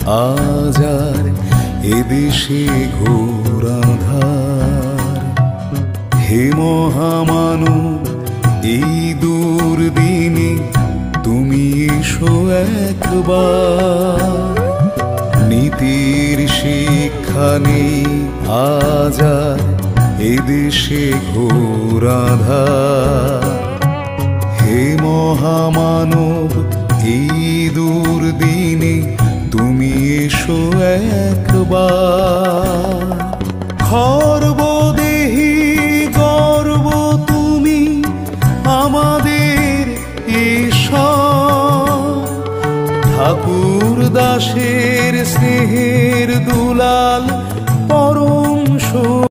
আজ আর এদেশে ঘোর আঁধার। হে মহামানব, এই দুর্দিনে তুমি এসো একবার। নীতির শিক্ষা নেই আজ আর এদেশে ঘোর আঁধার। হে মহামানব, এই দুর্দিনে তুমি এসো একবার। খর্বদেহী গর্ব তুমি আমাদের ঈশ্বর। ঠাকুর দাসের স্নেহের দুলাল পরম